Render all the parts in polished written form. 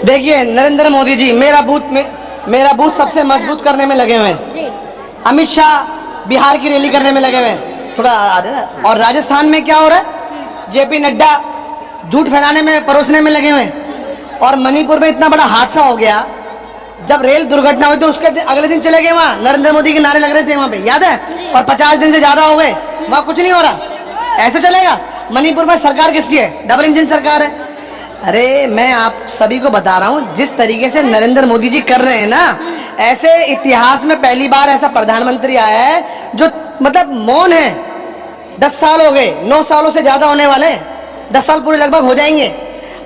देखिए नरेंद्र मोदी जी मेरा बूथ सबसे मजबूत करने में लगे हुए हैं। अमित शाह बिहार की रैली करने में लगे हुए हैं, थोड़ा और राजस्थान में क्या हो रहा है, जेपी नड्डा झूठ फैलाने में परोसने में लगे हुए हैं। और मणिपुर में इतना बड़ा हादसा हो गया, जब रेल दुर्घटना हुई तो उसके अगले दिन चले गए वहाँ, नरेंद्र मोदी के नारे लग रहे थे वहाँ पे, याद है? और 50 दिन से ज्यादा हो गए, वहाँ कुछ नहीं हो रहा। ऐसे चलेगा? मणिपुर में सरकार किसकी है? डबल इंजन सरकार है। अरे मैं आप सभी को बता रहा हूँ, जिस तरीके से नरेंद्र मोदी जी कर रहे हैं ना, ऐसे इतिहास में पहली बार ऐसा प्रधानमंत्री आया है जो मतलब मौन है। 10 साल हो गए, 9 सालों से ज्यादा होने वाले, 10 साल पूरे लगभग हो जाएंगे,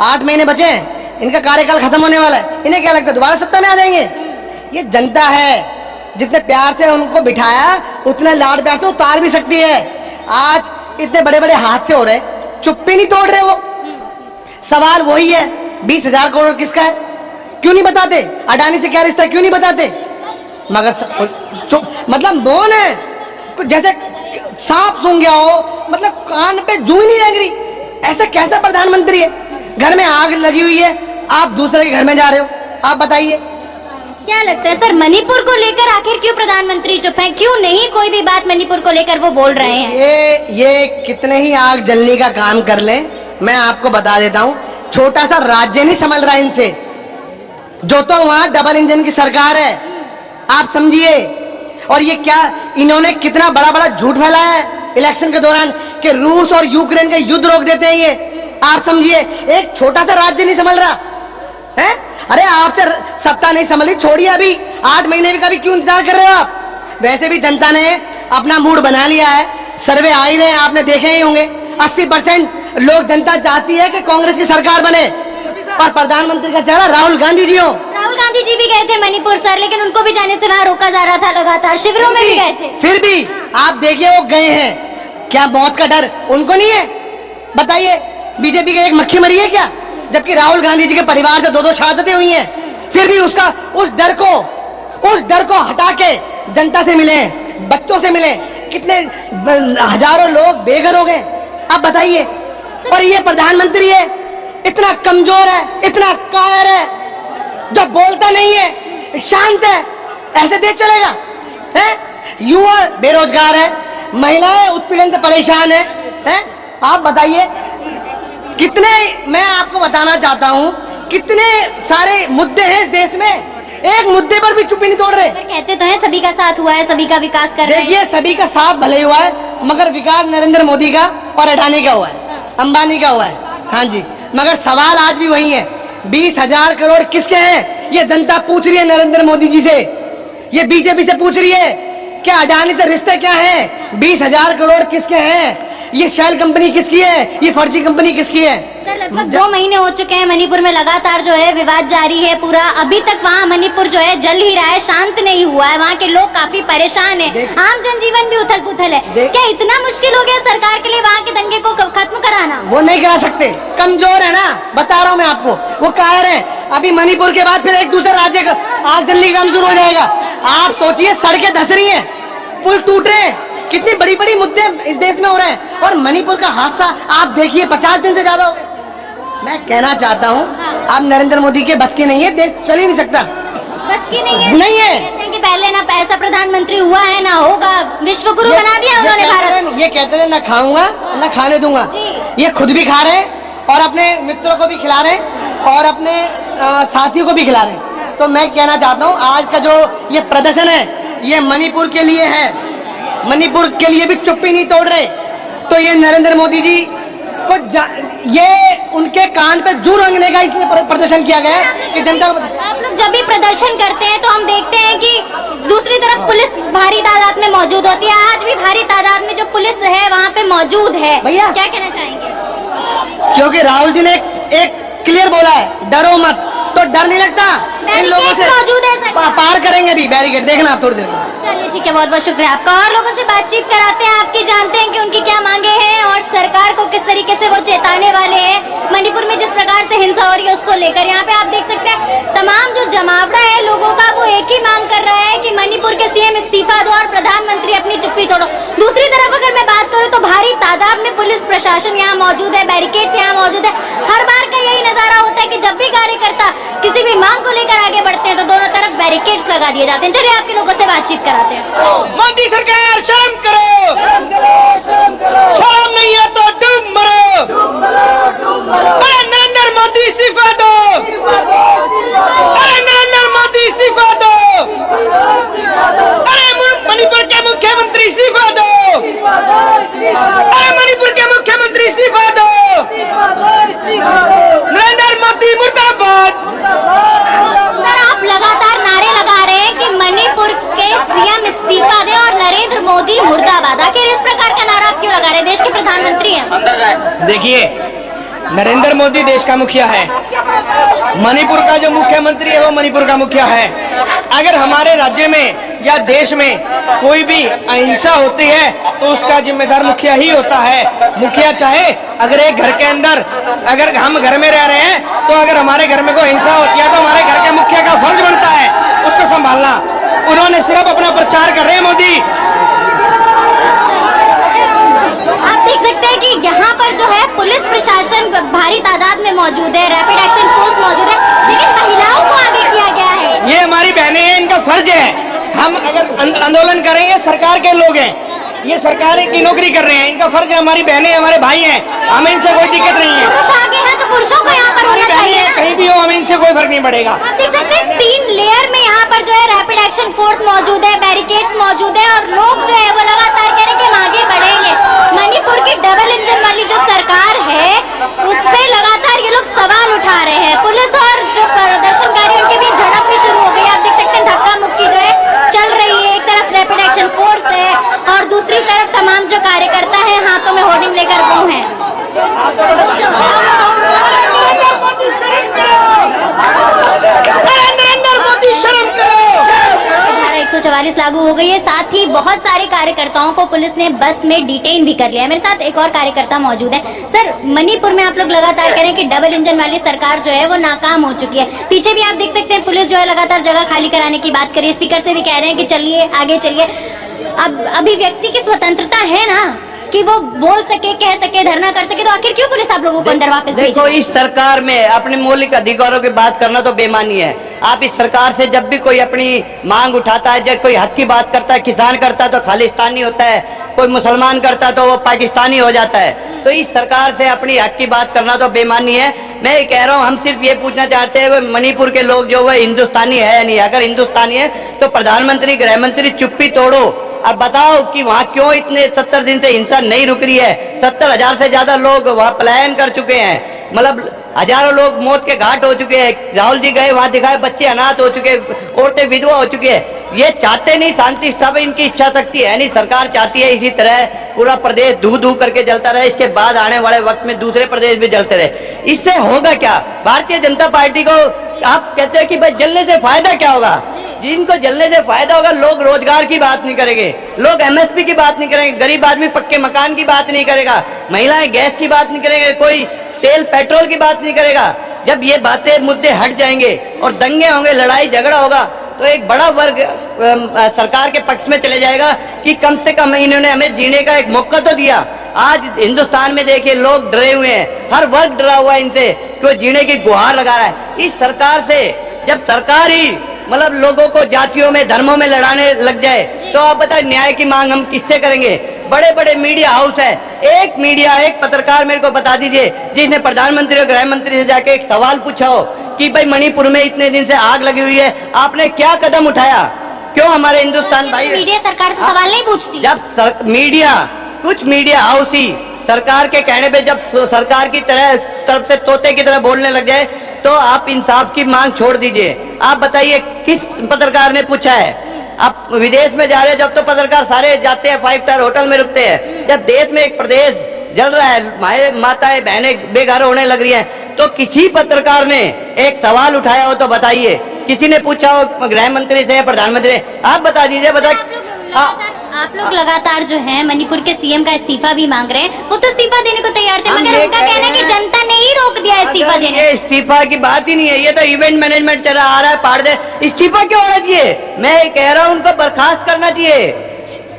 8 महीने बचे हैं, इनका कार्यकाल खत्म होने वाला है। इन्हें क्या लगता है दोबारा सत्ता में आ जाएंगे? ये जनता है, जितने प्यार से उनको बिठाया उतने लाड प्यार से उतार भी सकती है। आज इतने बड़े बड़े हादसे हो रहे, चुप्पी नहीं तोड़ रहे वो। सवाल वही है, 20,000 करोड़ किसका है? क्यों नहीं बताते? अडानी से क्या रिश्ता, क्यों नहीं बताते? मगर मतलब मौन है, जैसे सांप सूंघ गया हो, मतलब कान पे जू ही नहीं लग रही। ऐसा कैसा प्रधानमंत्री है? घर में आग लगी हुई है, आप दूसरे के घर में जा रहे हो, आप बताइए। क्या लगता है सर, मणिपुर को लेकर आखिर क्यों प्रधानमंत्री चुप हैं? क्यों नहीं कोई भी बात मणिपुर को लेकर वो बोल रहे हैं? ये कितने ही आग जलने का काम कर ले, मैं आपको बता देता हूँ, छोटा सा राज्य नहीं संभल रहा इनसे, जो तो वहां डबल इंजन की सरकार है, आप समझिए। और ये क्या, इन्होंने कितना बड़ा बड़ा झूठ फैलाया है इलेक्शन के दौरान कि रूस और यूक्रेन का युद्ध रोक देते हैं ये, आप समझिए। एक छोटा सा राज्य नहीं संभल रहा है। अरे आपसे सत्ता नहीं संभली, छोड़िए, अभी 8 महीने भी, कभी क्यों इंतजार कर रहे हो आप? वैसे भी जनता ने अपना मूड बना लिया है, सर्वे आ ही रहे हैं, आपने देखे ही होंगे, 80% लोग, जनता चाहती है कि कांग्रेस की सरकार बने और प्रधानमंत्री का चेहरा राहुल गांधी जी हो। राहुल गांधी जी भी गए थे मणिपुर सर, लेकिन उनको भी जाने से वहाँ रोका जा रहा था, लगातार शिविरों में भी गए थे। फिर भी आप देखिए वो गए हैं, क्या मौत का डर उनको नहीं है? बताइए, बीजेपी की एक मक्खी मरी है क्या? जबकि राहुल गांधी जी के परिवार से 2-2 शहादतें हुई हैं, फिर भी उसका उस डर को हटा के जनता से मिले, बच्चों से मिले, कितने हजारों लोग बेघर हो गए, आप बताइए। और ये प्रधानमंत्री है, इतना कमजोर है, इतना कायर है, जो बोलता नहीं है, शांत है, ऐसे देश चलेगा? है? युवा बेरोजगार है, महिलाएं उत्पीड़न से परेशान है? आप बताइए कितने, मैं आपको बताना चाहता हूं, कितने सारे मुद्दे हैं इस देश में, एक मुद्दे पर भी चुप्पी नहीं तोड़ रहे। कहते तो हैं सभी का साथ हुआ है, सभी का विकास कर रहे हैं। देखिए सभी का साथ भले हुआ है, मगर विकास नरेंद्र मोदी का और अडानी का हुआ है, अंबानी का हुआ है। हाँ जी, मगर सवाल आज भी वही है, 20,000 करोड़ किसके हैं? ये जनता पूछ रही है नरेंद्र मोदी जी से, ये बीजेपी से पूछ रही है कि अडानी से रिश्ते क्या हैं? 20,000 करोड़ किसके हैं? ये शेल कंपनी किसकी है? ये फर्जी कंपनी किसकी है? सर लगभग 2 महीने हो चुके हैं, मणिपुर में लगातार जो है विवाद जारी है पूरा, अभी तक वहाँ मणिपुर जो है जल ही रहा है, शांत नहीं हुआ है, वहाँ के लोग काफी परेशान हैं, आम जनजीवन भी उथल पुथल है। क्या इतना मुश्किल हो गया सरकार के लिए वहाँ के दंगे को खत्म कराना? वो नहीं करा सकते, कमजोर है ना, बता रहा हूँ मैं आपको, वो कायर है। अभी मणिपुर के बाद फिर एक दूसरे राज्य का आग जलने का काम शुरू हो जाएगा। आप सोचिए, सड़कें धस रही है, पुल टूट रहे हैं, कितनी बड़ी बड़ी मुद्दे इस देश में हो रहे हैं, और मणिपुर का हादसा आप देखिए 50 दिन से ज्यादा हो गए। मैं कहना चाहता हूँ, आप नरेंद्र मोदी के बस की नहीं है, देश चल ही नहीं सकता, बस की नहीं है। नहीं है। कहते हैं कि पहले ना ऐसा प्रधानमंत्री हुआ है ना होगा, विश्व गुरु बना दिया उन्होंने भारत। ये कहते हैं ना खाऊंगा ना खाने दूंगा, ये खुद भी खा रहे हैं और अपने मित्रों को भी खिला रहे हैं और अपने साथियों को भी खिला रहे हैं। तो मैं कहना चाहता हूँ, आज का जो ये प्रदर्शन है, ये मणिपुर के लिए है, मणिपुर के लिए भी चुप्पी नहीं तोड़ रहे। तो ये नरेंद्र मोदी जी को ये उनके कान पे जू रंगने का इसलिए प्रदर्शन किया गया है कि जनता को। आप लोग जब भी प्रदर्शन करते हैं तो हम देखते हैं कि दूसरी तरफ पुलिस भारी तादाद में मौजूद होती है, आज भी भारी तादाद में जो पुलिस है वहाँ पे मौजूद है। भैया क्या कहना चाहेंगे? क्योंकि राहुल जी ने एक क्लियर बोला है, डरो मत, तो डर नहीं लगता इन लोगों से, मौजूद है पार करेंगे अभी बैरिकेड, देखना आप थोड़ी देर में। चलिए ठीक है, बहुत बहुत शुक्रिया आपका। और लोगों से बातचीत कराते हैं, आपकी जानते हैं कि उनकी क्या मांगे हैं और सरकार को किस तरीके से वो चेताने वाले हैं। मणिपुर में जिस प्रकार से हिंसा हो रही है उसको लेकर यहाँ पे आप देख सकते हैं तमाम जो जमावड़ा है लोगों का, वो एक ही मांग कर रहा है कि मणिपुर के सीएम इस्तीफा दो और प्रधानमंत्री अपनी चुप्पी तोड़ो। दूसरी तरफ अगर मैं बात करूँ तो भारी तादाद में पुलिस प्रशासन यहाँ मौजूद है, बैरिकेड्स यहाँ मौजूद है। हर बार का यही नजारा होता है कि जब भी कार्यकर्ता किसी भी मांग को लेकर आगे बढ़ते हैं तो दोनों तरफ बैरिकेड्स लगा दिए जाते हैं। चलिए आपके लोगों से बातचीत कराते हैं। मोदी सरकार शर्म करो, शर्म नहीं है तो डूब मरो, अरे नरेंद्र मोदी इस्तीफा दो, अरे नरेंद्र मोदी इस्तीफा दो, अरे मणिपुर के मुख्यमंत्री इस्तीफा दो, अरे मणिपुर के मुख्यमंत्री इस्तीफा दो, नरेंद्र मोदी मुर्दाबाद। सर आप लगातार नारे लगा रहे हैं कि मणिपुर के सीएम इस्तीफा दें और नरेंद्र मोदी मुर्दाबाद। आखिर इस प्रकार का नारा आप क्यों लगा रहे हैं? देश के प्रधानमंत्री हैं। देखिए, नरेंद्र मोदी देश का मुखिया है, मणिपुर का जो मुख्यमंत्री है वो मणिपुर का मुखिया है। अगर हमारे राज्य में या देश में कोई भी अहिंसा होती है तो उसका जिम्मेदार मुखिया ही होता है। मुखिया चाहे अगर एक घर के अंदर, अगर हम घर में रह रहे हैं तो अगर हमारे घर में कोई हिंसा होती है तो हमारे घर के मुखिया का फर्ज बनता है उसको संभालना। उन्होंने सिर्फ अपना प्रचार कर रहे हैं मोदी। आप देख सकते हैं कि यहाँ पर जो है पुलिस प्रशासन भारी तादाद में मौजूद है, रैपिड एक्शन फोर्स मौजूद है, लेकिन महिलाओं को आगे किया गया है। ये हमारी बहनें हैं, इनका फर्ज है। हम अगर आंदोलन करेंगे, सरकार के लोग हैं, ये सरकार की नौकरी कर रहे हैं, इनका फर्ज है। हमारी बहनें हमारे भाई हैं, हमें इनसे कोई दिक्कत नहीं है। पुरुष आगे हैं तो पुरुषों को यहाँ पर होना चाहिए। कहीं भी हो, हमें इनसे कोई फर्क नहीं पड़ेगा। आप देख सकते हैं 3 लेयर में यहाँ पर जो है रैपिड एक्शन फोर्स मौजूद है, बैरिकेड्स मौजूद है और लोग जो है वो लगातार कह रहे हैं कि हम आगे बढ़ेंगे। मणिपुर की डबल इंजन वाली जो सरकार है उस पे लगातार ये लोग सवाल उठा रहे हैं। पुलिस और जो प्रदर्शनकारी उनके बीच झड़प भी शुरू हो गई। आप देख सकते हैं धक्का मुक्की जो है चल रही है। एक तरफ रैपिड एक्शन फोर्स है और दूसरी तरफ तमाम जो कार्यकर्ता है हाथों में होर्डिंग लेकर वो हैं। नरेंद्र मोदी शर्म करो। 144 लागू हो गई है। साथ ही बहुत सारे कार्यकर्ताओं को पुलिस ने बस में डिटेन भी कर लिया है। मेरे साथ एक और कार्यकर्ता मौजूद है। सर, मणिपुर में आप लोग लगातार कह रहे हैं कि डबल इंजन वाली सरकार जो है वो नाकाम हो चुकी है। पीछे भी आप देख सकते हैं पुलिस जो है लगातार जगह खाली कराने की बात कर रही है। स्पीकर से भी कह रहे हैं कि चलिए आगे चलिए। अब अभिव्यक्ति की स्वतंत्रता है ना कि वो बोल सके, कह सके, धरना कर सके, तो आखिर क्यों पुलिस आप लोगों को अंदर वापस भेजे? देखो, इस सरकार में अपने मौलिक अधिकारों की बात करना तो बेमानी है। आप इस सरकार से जब भी कोई अपनी मांग उठाता है, जब कोई हक की बात करता है, किसान करता है तो खालिस्तानी होता है, कोई मुसलमान करता है तो वो पाकिस्तानी हो जाता है। तो इस सरकार से अपनी हक की बात करना तो बेमानी है। मैं ये कह रहा हूँ, हम सिर्फ ये पूछना चाहते हैं मणिपुर के लोग जो वो हिंदुस्तानी है या नहीं। अगर हिंदुस्तानी है तो प्रधानमंत्री, गृह मंत्री चुप्पी तोड़ो और बताओ कि वहाँ क्यों इतने 70 दिन से हिंसा नहीं रुक रही है। 70,000 से ज्यादा लोग वहाँ पलायन कर चुके हैं, मतलब हजारों लोग मौत के घाट हो चुके हैं। राहुल जी गए वहाँ, दिखाए बच्चे अनाथ हो चुके, औरतें विधवा हो चुकी है। ये चाहते नहीं शांति स्थापना, इनकी इच्छा शक्ति है नहीं। सरकार चाहती है इसी तरह पूरा प्रदेश धू धू करके जलता रहे, इसके बाद आने वाले वक्त में दूसरे प्रदेश भी जलते रहे। इससे होगा क्या? भारतीय जनता पार्टी को आप कहते हैं कि भाई जलने से फायदा क्या होगा? जिनको जलने से फायदा होगा, लोग रोजगार की बात नहीं करेंगे, लोग एमएसपी की बात नहीं करेंगे, गरीब आदमी पक्के मकान की बात नहीं करेगा, महिलाएं गैस की बात नहीं करेंगे, कोई तेल पेट्रोल की बात नहीं करेगा। जब ये बातें मुद्दे हट जाएंगे और दंगे होंगे, लड़ाई झगड़ा होगा, तो एक बड़ा वर्ग सरकार के पक्ष में चले जाएगा कि कम से कम इन्होंने हमें जीने का एक मौका तो दिया। आज हिंदुस्तान में देखिए लोग डरे हुए हैं, हर वर्ग डरा हुआ है इनसे कि वो जीने की गुहार लगा रहा है। इस सरकार से जब सरकार ही मतलब लोगों को जातियों में, धर्मों में लड़ाने लग जाए तो आप बताए न्याय की मांग हम किससे करेंगे? बड़े बड़े मीडिया हाउस है, एक मीडिया, एक पत्रकार मेरे को बता दीजिए जिसने प्रधानमंत्री और गृह मंत्री से जाके एक सवाल पूछा हो कि भाई मणिपुर में इतने दिन से आग लगी हुई है, आपने क्या कदम उठाया? क्यों हमारे हिंदुस्तान भाई मीडिया सरकार से सवाल नहीं पूछती? जब मीडिया, कुछ मीडिया हाउस ही सरकार के कहने पे जब सरकार की तरफ से तोते की तरह बोलने लग जाए तो आप इंसाफ की मांग छोड़ दीजिए। आप बताइए किस पत्रकार ने पूछा है? आप विदेश में जा रहे हैं, जब तो पत्रकार सारे जाते हैं 5 स्टार होटल में रुकते हैं। जब देश में एक प्रदेश जल रहा है, हमारे माताएं बहनें बेघर होने लग रही हैं, तो किसी पत्रकार ने एक सवाल उठाया हो तो बताइए। किसी ने पूछा हो गृह मंत्री से या प्रधानमंत्री से? आप बता दीजिए। आप लोग लगातार जो है मणिपुर के सीएम का इस्तीफा भी मांग रहे हैं। वो तो इस्तीफा देने को तैयार थे, मगर उनका कहना है कि जनता ने ही रोक दिया इस्तीफा देने। ये इस्तीफा की बात ही नहीं है, ये तो इवेंट मैनेजमेंट चला आ रहा है, पाड़ दे। इस्तीफा क्यों होना चाहिए? मैं कह रहा हूँ उनको बर्खास्त करना चाहिए।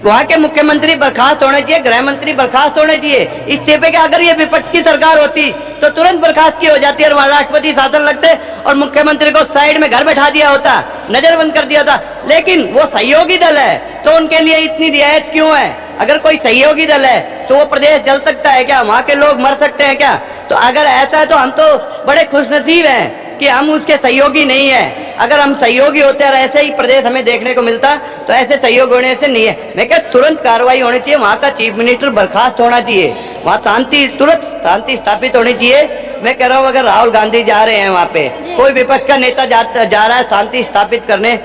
वहाँ के मुख्यमंत्री बर्खास्त होने चाहिए, गृह मंत्री बर्खास्त होने चाहिए इस्तीफे के। अगर ये विपक्ष की सरकार होती तो तुरंत बर्खास्त की हो जाती और वहाँ राष्ट्रपति शासन लगते और मुख्यमंत्री को साइड में घर बैठा दिया होता, नजरबंद कर दिया होता। लेकिन वो सहयोगी दल है तो उनके लिए इतनी रियायत क्यों है? अगर कोई सहयोगी दल है तो वो प्रदेश जल सकता है क्या? वहाँ के लोग मर सकते हैं क्या? तो अगर ऐसा है तो हम तो बड़े खुशनसीब हैं कि हम उसके सहयोगी नहीं है। अगर हम सहयोगी होते और ऐसे ही प्रदेश हमें देखने को मिलता तो ऐसे सहयोग होने से नहीं है। मैं क्या तुरंत कार्रवाई होनी चाहिए, वहाँ का चीफ मिनिस्टर बर्खास्त होना चाहिए, वहाँ तुरंत शांति स्थापित होनी चाहिए। मैं कह रहा हूँ अगर राहुल गांधी जा रहे हैं वहाँ पे, कोई विपक्ष का नेता जा रहा है शांति स्थापित करने,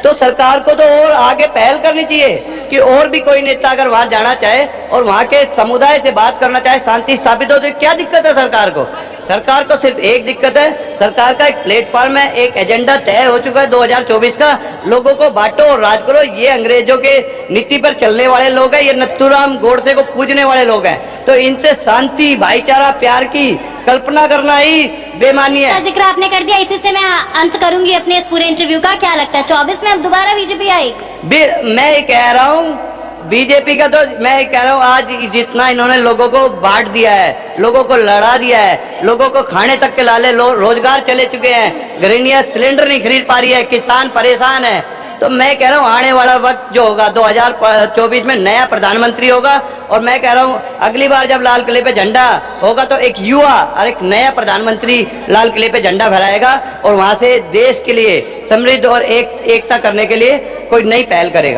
तो सरकार को तो और आगे पहल करनी चाहिए कि और भी कोई नेता अगर वहां जाना चाहे और वहां के समुदाय से बात करना चाहे, शांति स्थापित हो, तो क्या दिक्कत है सरकार को? सरकार को सिर्फ एक दिक्कत है, सरकार का एक प्लेटफॉर्म है, एक एजेंडा तय हो चुका है 2024 का, लोगों को बांटो और राज करो। ये अंग्रेजों के नीति पर चलने वाले लोग हैं, ये नथुराम गोडसे को पूजने वाले लोग हैं। तो इनसे शांति, भाईचारा, प्यार की कल्पना करना ही बेमानी है। जिक्र आपने कर दिया, इसी से मैं अंत करूंगी अपने इस पूरे इंटरव्यू का। क्या लगता है 24 में अब दोबारा बीजेपी आएगी? मैं ये कह रहा हूँ बीजेपी का, तो मैं कह रहा हूँ आज जितना इन्होंने लोगों को बांट दिया है, लोगों को लड़ा दिया है, लोगों को खाने तक के लाले रोजगार चले चुके हैं, गृहिणियां सिलेंडर नहीं खरीद पा रही है, किसान परेशान है। तो मैं कह रहा हूँ आने वाला वक्त जो होगा 2024 में नया प्रधानमंत्री होगा और मैं कह रहा हूँ अगली बार जब लाल किले पे झंडा होगा तो एक युवा और एक नया प्रधानमंत्री लाल किले पे झंडा फहराएगा और वहां से देश के लिए समृद्ध और एकता करने के लिए कोई नई पहल करेगा।